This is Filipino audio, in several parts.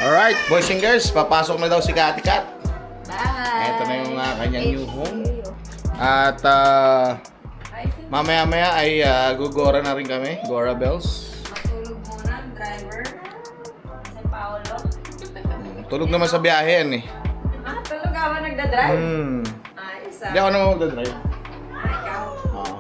Alright, boys and girls, papasok na daw si Kati Kat. Bye! Ito na yung kanyang new home. At mamaya-maya ay gugora na rin kami, Gora Bells. Matulog muna ang driver. Si Paolo. Tulog naman sa biyahe yan eh. Tulog ka ba nagdadrive? Ayos Hindi ako naman magdadrive. Ikaw. Oo.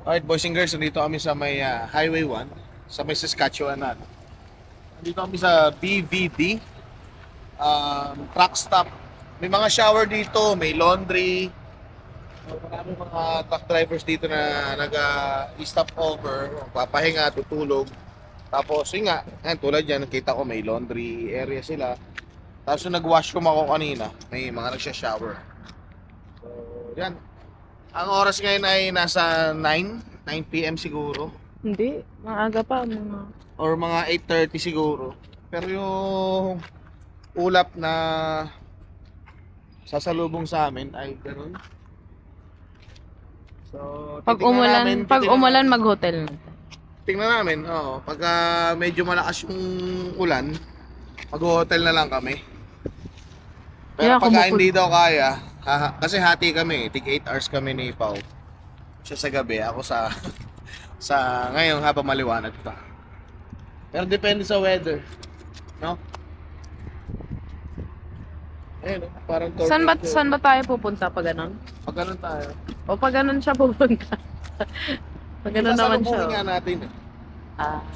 Alright, boys and girls, nandito kami sa may Highway 1, sa may Saskatchewan na. Nandito kami sa BVD, truck stop. May mga shower dito, may laundry. Marami mga truck drivers dito na nag-stop over, papahinga, tutulog. Tapos yun nga, yan, tulad yan, nakita ko may laundry area sila. Tapos yung nag-washroom ako kanina, may mga nagsha-shower. So, yan. Ang oras ngayon ay nasa 9 PM siguro. Hindi, maaga pa mga. Or mga 8:30 siguro. Pero yung ulap na sasalubong sa amin ay ganun. So, Pag umulan mag-hotel na. Tingnan namin, oo. Pag medyo malakas yung ulan, mag-hotel na lang kami. Pero Kaya pag hindi daw kaya, kasi hati kami, tig 8 hours kami ni Pao. Siya sa gabi, ako sa ngayon habang maliwanag pa. Pero depende sa weather, no? Ayun, parang Saan ba tayo pupunta pag ganun? Pag ganun tayo. O pag ganun siya pupunta? Pag ganun naman siya. Masasalubungin nga natin eh.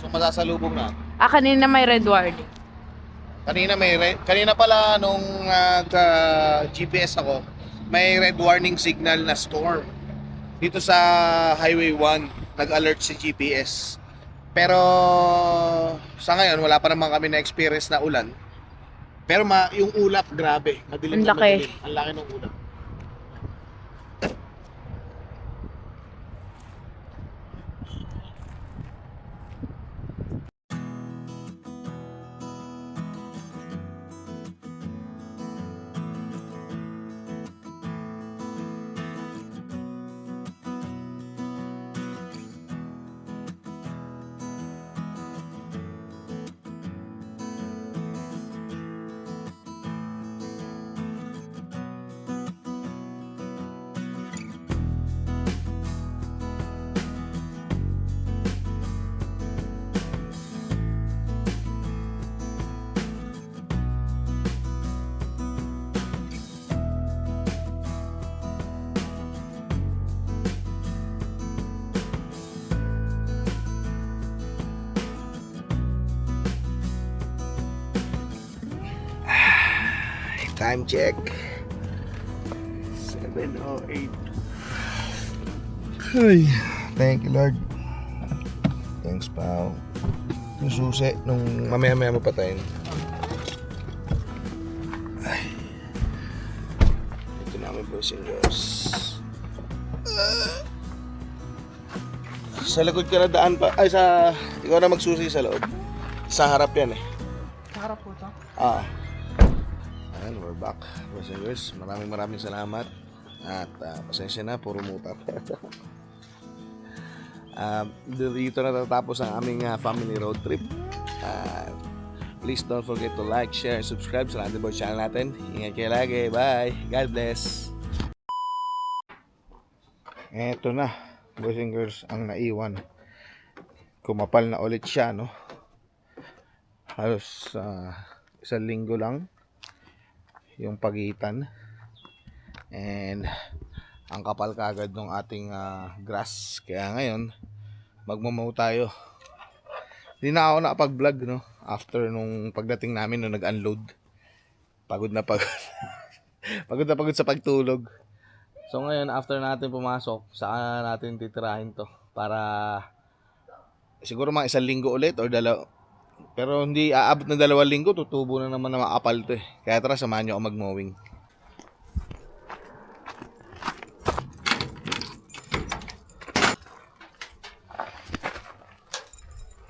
So masasalubong na. Kanina may red warning. Kanina pala nung GPS ako, may red warning signal na storm. Dito sa Highway 1, nag-alert si GPS. Pero sa ngayon, wala pa naman kami na-experience na ulan. Pero yung ulap, grabe. Madilim na Ang laki. madilim. Ang laki ng ulap. Time check. 7:08. Ay, thank you Lord. Thanks pao. Yung susi nung mamaya-maya mapatayin. Ay. Ito namin boys and girls. Sa likod ka na daan pa. Ay sa, ikaw na magsusi sa loob. Sa harap yan eh. Sa harap po ito. Ah. Ayan, we're back. Boys and girls, maraming salamat. At pasensya na, puro mutat. Dito na tatapos ang aming family road trip. Please don't forget to like, share, and subscribe sa Landeboy channel natin. Ingat kayo lagi. Bye. God bless. Eto na, boys and girls, ang naiwan. Kumapal na ulit siya, no? Halos isang linggo lang yung pagitan. And ang kapal kagad ng ating grass. Kaya ngayon, magmamaw tayo. Hindi na ako nakapag-vlog, no? After nung pagdating namin nung nag-unload. Pagod na pagod. Pagod na pagod sa pagtulog. So ngayon, after natin pumasok, saan natin titirahin to? Para siguro mga isang linggo ulit or dalawa. Pero hindi aabot ng 2 linggo, tutubo na naman na makapal to eh. Kaya tara, samahan nyo ako mag-mowing.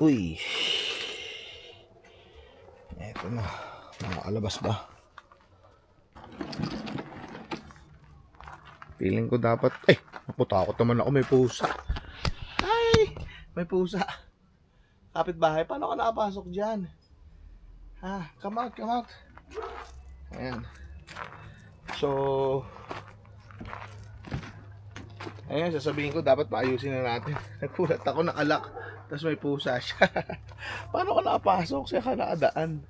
Uy. Eto na. Makakalabas ba? Feeling ko dapat... Ay! Naputakot naman ako. May pusa. Ay! May pusa. Kapitbahay. Paano ka nakapasok dyan? Ha? Come out, come out. Ayan. So... Ayan, sasabihin ko dapat paayusin na natin. Nagpulat ako, nakalak. Tapos may pusa siya. Paano ka nakapasok? Siya ka nakadaan.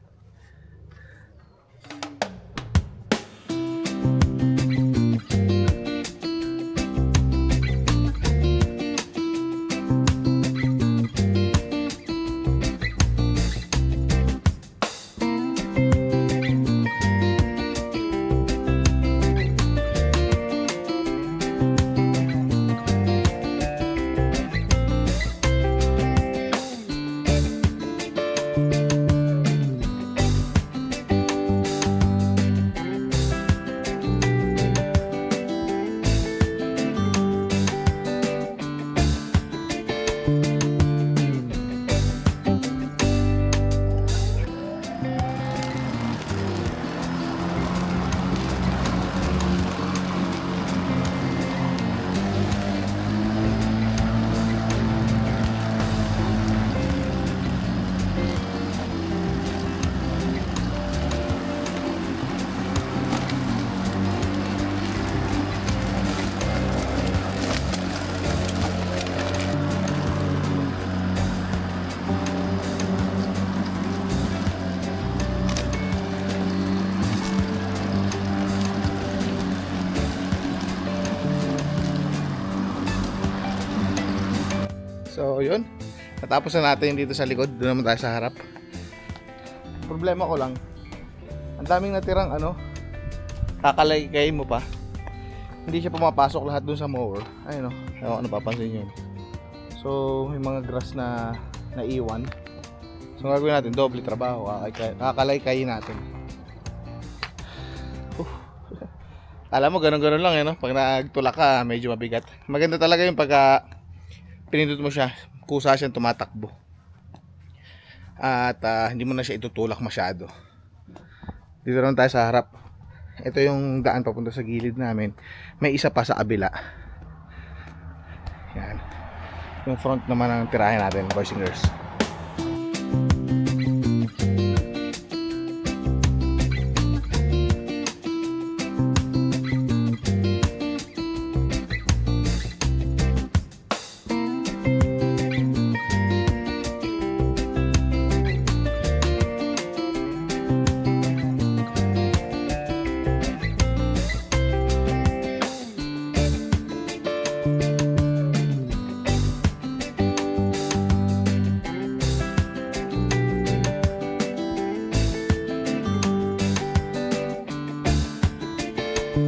So, yun. Natapos na natin dito sa likod. Doon naman tayo sa harap. Problema ko lang. Ang daming natirang kakalaykay mo pa. Hindi siya pumapasok lahat dun sa mower. Ayun o. Ewan ko napapansin nyo. So, may mga grass na naiwan. So, ang gagawin natin, doble trabaho. Kakalaykay natin. Alam mo, ganun-ganun lang no? Pag nagtulak ka, medyo mabigat. Maganda talaga yung pagka pinindot mo siya, kusa siyang tumatakbo. At hindi mo na siya itutulak masyado. Dito naman tayo sa harap. Ito yung daan papunta sa gilid namin. May isa pa sa kabila. Yan. Yung front naman ang tirahin natin, boys and girls. Woo!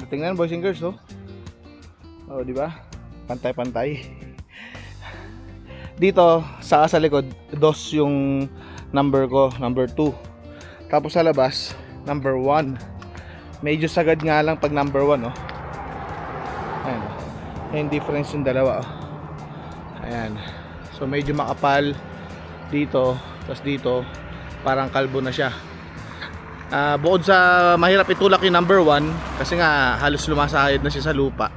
Tingnan boys and girls, oh. Oh, di ba? Pantay-pantay. Dito sa likod, dos yung number ko, number 2. Tapos sa labas, number 1. Medyo sagad nga lang pag number 1, oh. Ayan, oh. Yung difference yung dalawa, oh. Ayan. So medyo makapal dito, tapos dito parang kalbo na siya. Bukod sa mahirap itulak yung number 1 kasi nga halos lumasahid na siya sa lupa.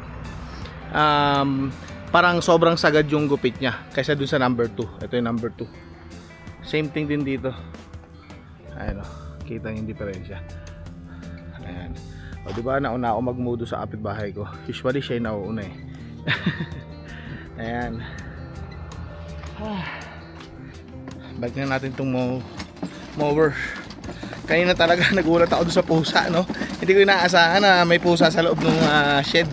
Parang sobrang sagad yung gupit niya kaysa dun sa number 2. Ito yung number 2. Same thing din dito. Ayan, oh. Kita yung diferensya. Ayan. O diba, nauna ako magmudo sa kapitbahay ko. Usually siya yung nauuna eh. Ayan. Balik na natin itong mower. Kanina talaga nagulat ako doon sa pusa, no? Hindi ko inaasahan na may pusa sa loob ng shed.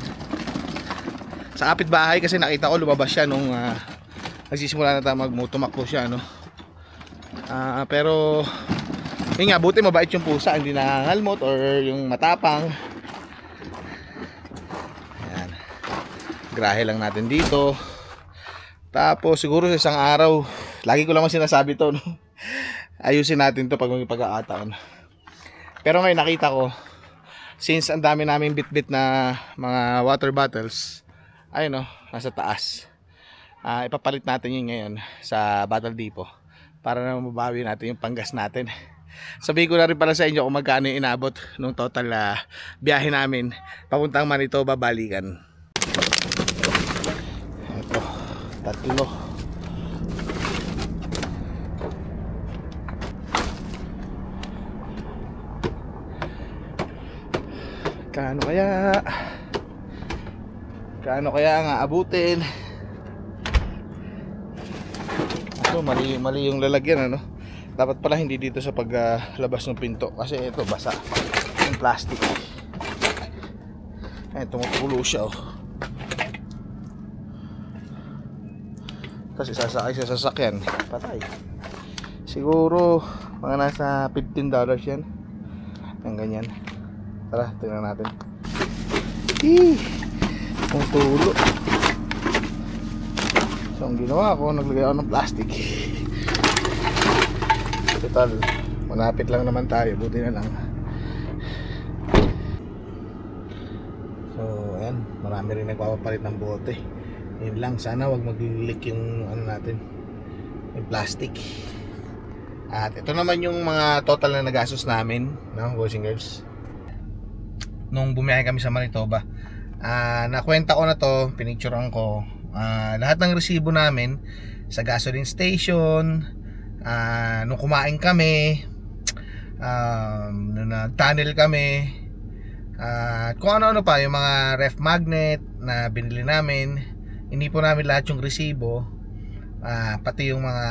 Sa kapitbahay kasi nakita ko lumabas siya nung nagsisimula na tayo tumakbo siya, no? Pero yun nga, buti mabait yung pusa, hindi nangangalmot or yung matapang. Ayan. Grahe lang natin dito. Tapos siguro sa isang araw, lagi ko lang sinasabi to, no? Ayusin natin to pag may pagkakataon. Pero ngayon nakita ko, since ang dami namin bit-bit na mga water bottles, ayun, no, nasa taas. Ipapalit natin yun ngayon sa Battle Depot para na mabawi natin yung panggas natin. Sabihin ko na rin pala sa inyo kung magkano yung inabot nung total biyahe namin papuntang Manitoba, balikan. Ito, 3. Kaano kaya nga abutin? Mali yung lalagyan, ano? Dapat pala hindi dito sa paglabas ng pinto kasi ito basa yung plastic. Ayan, tumutulo siya, oh. Kasi sasakay sa sasakyan, patay. Siguro mga nasa $15 yan. Ang ganyan. Tara, tingnan natin. Tumutulo. So ang ginawa ko, naglagay ako ng plastic. Total, malapit lang naman tayo, buti na lang. So ayan, marami rin nagpapapalit ng bote. Yun lang, sana wag mag-leak yung ano natin, yung plastic. At ito naman yung mga total na nagastos namin, no, boys and girls, nung bumiyahe kami sa Manitoba. Nakwenta ko na to, pinicturean ko lahat ng resibo namin sa gasoline station, nung kumain kami, nung nag-tunnel kami, kung ano-ano pa, yung mga ref magnet na binili namin. Hindi po namin lahat yung resibo, pati yung mga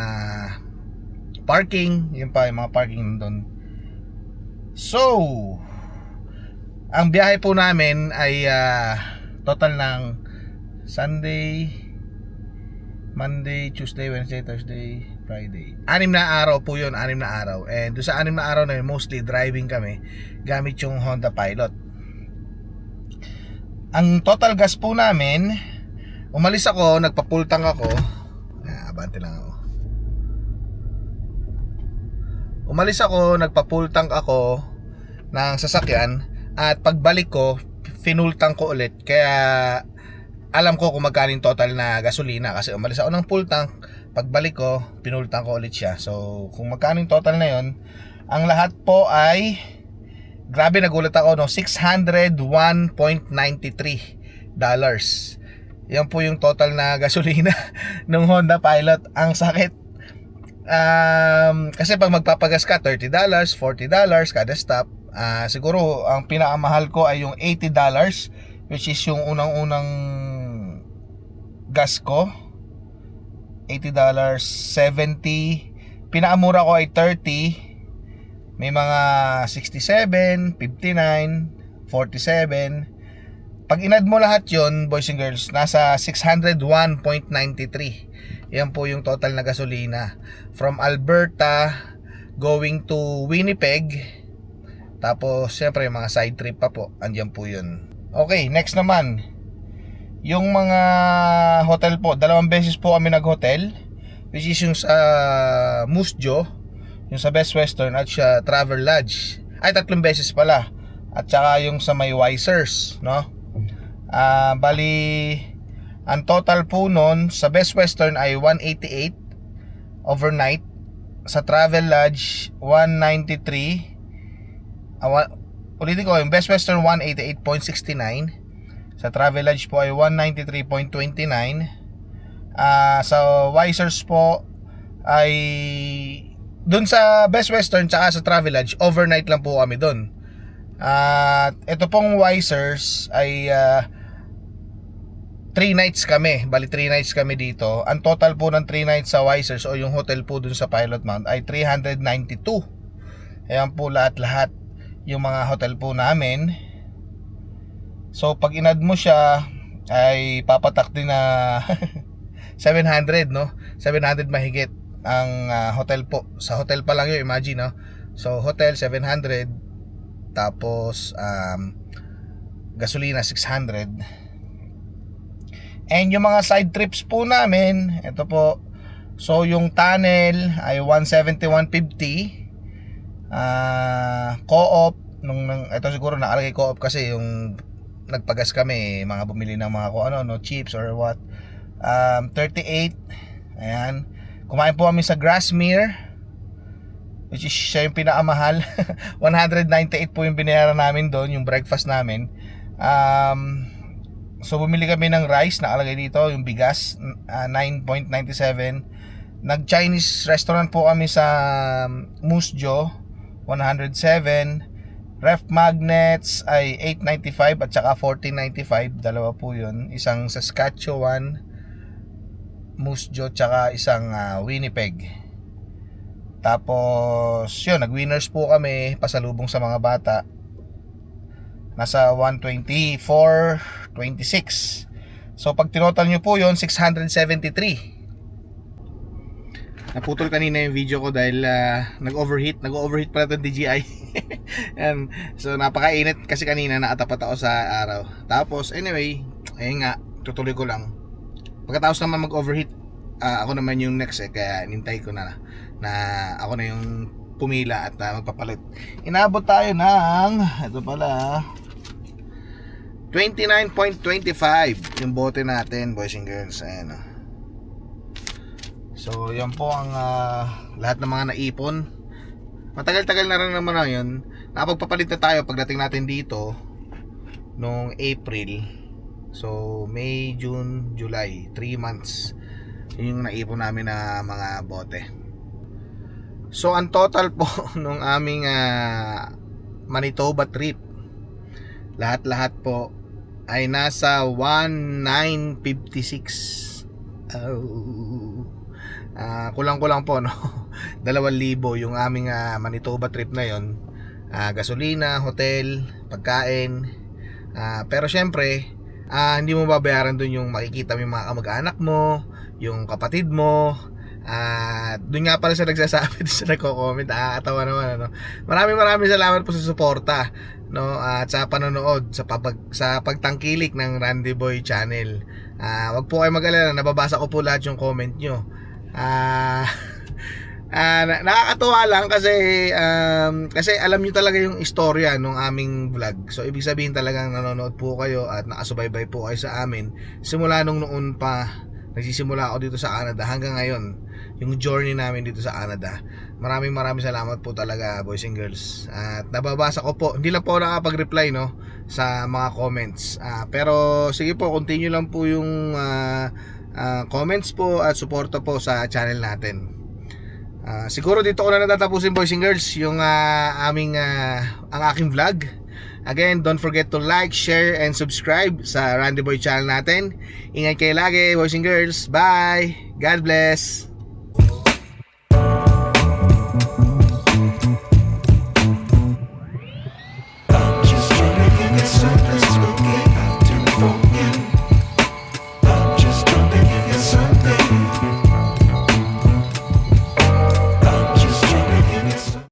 parking, yun pa, yung mga parking doon. So ang biyahe po namin ay total ng Sunday, Monday, Tuesday, Wednesday, Thursday, Friday. 6 na araw po yun, 6 na araw. And doon sa 6 na araw na yun, mostly driving kami gamit yung Honda Pilot. Ang total gas po namin, umalis ako, nagpa-full tank ako. Abante lang ako. Umalis ako, nagpa-full tank ako ng sasakyan. At pagbalik ko, finultang ko ulit. Kaya alam ko kung magkano yung total na gasolina. Kasi umalis ako ng full tank, pagbalik ko, pinultang ko ulit siya. So kung magkano yung total na yon, ang lahat po ay, grabe, nagulat ako, no, $601.93. Yan po yung total na gasolina ng Honda Pilot. Ang sakit. Kasi pag magpapagas ka, $30, $40 kada stop. Siguro ang pinakamahal ko ay yung $80, which is yung unang-unang gas ko. $80, $70. Pinakamura ko ay $30. May mga $67, $59, $47. Pag inad mo lahat yon, boys and girls, nasa 601.93. Yan po yung total na gasolina. From Alberta going to Winnipeg. Tapos, syempre, mga side trip pa po. Andiyan po yun. Okay, next naman. Yung mga hotel po. 2 beses po kami nag-hotel. Which is yung sa Moose Jaw, yung sa Best Western at sa Travel Lodge. Ay, 3 beses pala. At saka yung sa may Wisers, no? Bali, ang total po nun sa Best Western ay 188 overnight. Sa Travel Lodge, 193. Ulitin ko, yung Best Western 188.69. Sa Travel Lodge po ay 193.29. Sa Wisers po ay dun sa Best Western tsaka sa Travel Lodge, overnight lang po kami dun. At ito pong Wisers ay 3 nights kami. Bali 3 nights kami dito. Ang total po ng 3 nights sa Wisers o yung hotel po dun sa Pilot Mount ay 392. Ayan po lahat-lahat yung mga hotel po namin. So pag inad mo siya ay papatak din na 700, no? 700 mahigit ang hotel po. Sa hotel pa lang yun, imagine, no? So hotel 700, tapos gasolina 600. And yung mga side trips po namin, ito po. So yung tunnel ay 171.50. Co-op ito siguro nakalagay co-op kasi yung nagpagas kami, mga bumili ng mga no, chips or what. 38. Ayan. Kumain po kami sa Grasmere, which is siya yung pinakamahal. 198 po yung binayaran namin doon, yung breakfast namin. So bumili kami ng rice, nakalagay dito yung bigas, 9.97. Nag-Chinese restaurant po kami sa Moose Jaw, 107. Ref magnets ay 8.95 at saka 14.95. Dalawa po yun. Isang Saskatchewan Moose Jaw tsaka isang Winnipeg. Tapos yun, nag-winners po kami, pasalubong sa mga bata. Nasa 124.26. So pag tinotal nyo po yun, 673. Naputol kanina yung video ko dahil nag-overheat pala itong DJI. And, so napakainit kasi kanina, nakatapat ako sa araw. Tapos anyway, ayun nga, tutuloy ko lang. Pagkatapos naman mag-overheat, ako naman yung next kaya nintay ko na ako na yung pumila at magpapalit. Inabot tayo ng, ito pala, 29.25 yung bote natin, boys and girls. Ayan. So yan po ang lahat ng mga naipon. Matagal-tagal na rin naman na yun. Nakapagpapalit na tayo pagdating natin dito noong April. So May, June, July, 3 months yung naipon namin na mga bote. So ang total po nung aming Manitoba trip, lahat-lahat po ay nasa 1,956. Kulang-kulang po, no? 2,000 yung aming Manitoba trip na yon. Gasolina, hotel, pagkain. Pero syempre, hindi mo babayaran dun yung makikita mo yung mga kamag-anak mo, yung kapatid mo. Doon nga pala siya nagsasabi, sa nagko-comment, nakakatawa naman, ano. Maraming salamat po sa suporta, no, at sa panonood, sa pagtangkilik ng Randy Boy channel. Wag po kayo mag-alala, nababasa ko po lahat yung comment nyo. Nakakatuwa lang kasi alam nyo talaga yung istorya ng aming vlog. So ibig sabihin talagang nanonood po kayo at nakasubaybay po kayo sa amin simula nung noon pa nagsisimula ako dito sa Canada hanggang ngayon, yung journey namin dito sa Canada. Maraming salamat po talaga, boys and girls. At nababasa ko po, hindi lang po nakapag-reply, no, sa mga comments. Pero sige po, continue lang po yung comments po at suporta po sa channel natin. Siguro dito ko na natatapusin, boys and girls, yung ang aking vlog. Again, don't forget to like, share, and subscribe sa Randy Boy channel natin. Ingat kayo lagi, boys and girls. Bye! God bless!